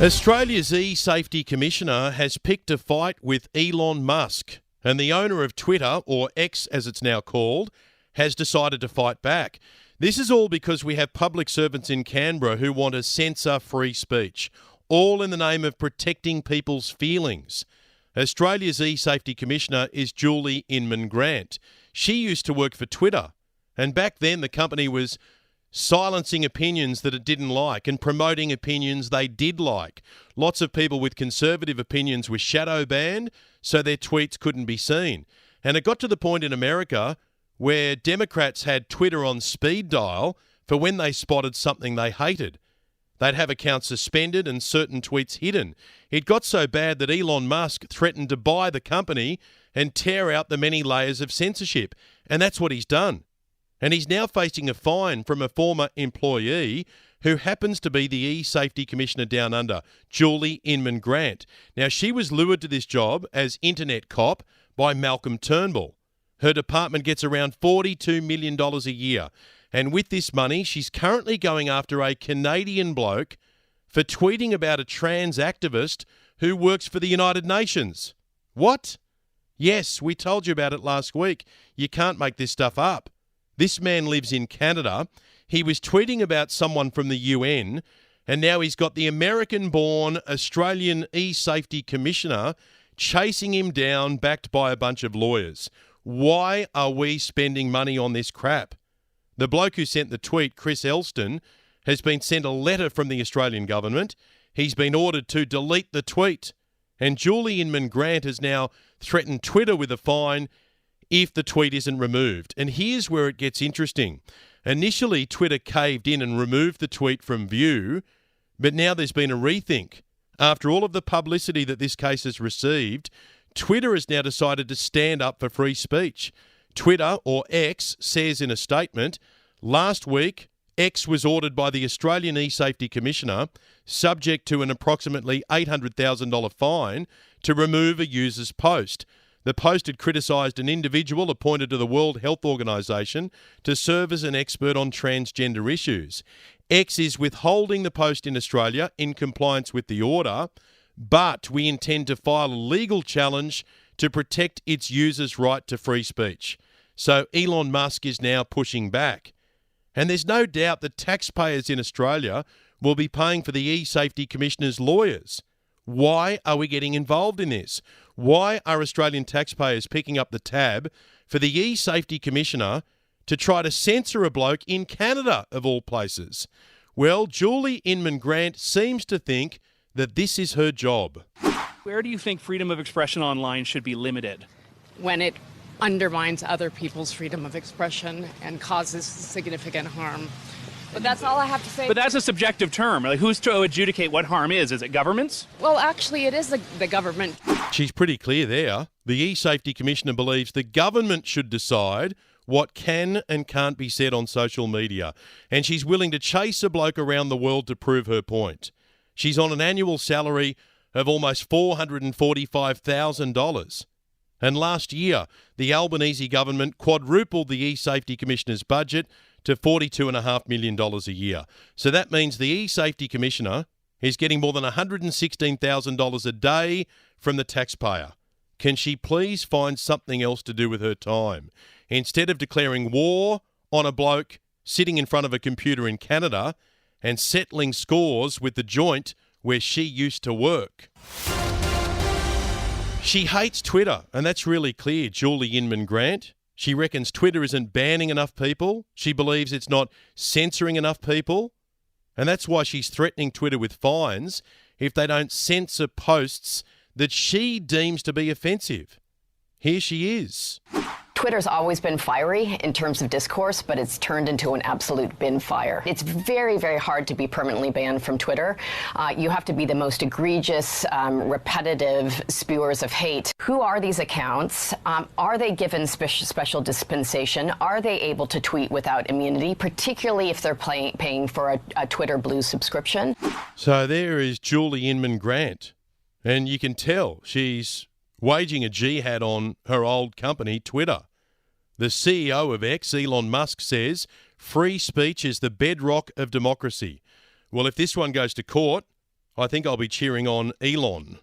Australia's eSaftey Commissioner has picked a fight with Elon Musk, and the owner of Twitter, or X as it's now called, has decided to fight back. This is all because we have public servants in Canberra who want to censor free speech, all in the name of protecting people's feelings. Australia's eSaftey Commissioner is Julie Inman-Grant. She used to work for Twitter, and back then the company was silencing opinions that it didn't like and promoting opinions they did like. Lots of people with conservative opinions were shadow banned, so their tweets couldn't be seen. And it got to the point in America where Democrats had Twitter on speed dial for when they spotted something they hated. They'd have accounts suspended and certain tweets hidden. It got so bad that Elon Musk threatened to buy the company and tear out the many layers of censorship. And that's what he's done. And he's now facing a fine from a former employee who happens to be the eSaftey Commissioner down under, Julie Inman-Grant. Now, she was lured to this job as internet cop by Malcolm Turnbull. Her department gets around $42 million a year. And with this money, she's currently going after a Canadian bloke for tweeting about a trans activist who works for the United Nations. What? Yes, we told you about it last week. You can't make this stuff up. This man lives in Canada. He was tweeting about someone from the UN, and now he's got the American-born Australian eSaftey Commissioner chasing him down, backed by a bunch of lawyers. Why are we spending money on this crap? The bloke who sent the tweet, Chris Elston, has been sent a letter from the Australian government. He's been ordered to delete the tweet. And Julie Inman-Grant has now threatened Twitter with a fine if the tweet isn't removed. And here's where it gets interesting. Initially, Twitter caved in and removed the tweet from view, but now there's been a rethink. After all of the publicity that this case has received, Twitter has now decided to stand up for free speech. Twitter, or X, says in a statement, last week, X was ordered by the Australian eSaftey Commissioner, subject to an approximately $800,000 fine, to remove a user's post. The post had criticised an individual appointed to the World Health Organization to serve as an expert on transgender issues. X is withholding the post in Australia in compliance with the order, but we intend to file a legal challenge to protect its users' right to free speech. So Elon Musk is now pushing back. And there's no doubt that taxpayers in Australia will be paying for the eSaftey Commissioner's lawyers. Why are we getting involved in this? Why are Australian taxpayers picking up the tab for the eSaftey Commissioner to try to censor a bloke in Canada, of all places? Well, Julie Inman-Grant seems to think that this is her job. Where do you think freedom of expression online should be limited? When it undermines other people's freedom of expression and causes significant harm. But that's all I have to say. But that's a subjective term. Like, who's to adjudicate what harm is? Is it governments? Well, actually, it is the government. She's pretty clear there. The eSaftey Commissioner believes the government should decide what can and can't be said on social media. And she's willing to chase a bloke around the world to prove her point. She's on an annual salary of almost $445,000. And last year, the Albanese government quadrupled the eSaftey Commissioner's budget to $42.5 million a year. So that means the eSaftey Commissioner is getting more than $116,000 a day from the taxpayer. Can she please find something else to do with her time? Instead of declaring war on a bloke sitting in front of a computer in Canada and settling scores with the joint where she used to work. She hates Twitter, and that's really clear, Julie Inman-Grant. She reckons Twitter isn't banning enough people. She believes it's not censoring enough people. And that's why she's threatening Twitter with fines if they don't censor posts that she deems to be offensive. Here she is. Twitter's always been fiery in terms of discourse, but it's turned into an absolute bin fire. It's very, very hard to be permanently banned from Twitter. You have to be the most egregious, repetitive spewers of hate. Who are these accounts? Are they given special dispensation? Are they able to tweet without immunity, particularly if they're paying for a Twitter Blue subscription? So there is Julie Inman-Grant, and you can tell she's waging a jihad on her old company, Twitter. The CEO of X, Elon Musk, says free speech is the bedrock of democracy. Well, if this one goes to court, I think I'll be cheering on Elon.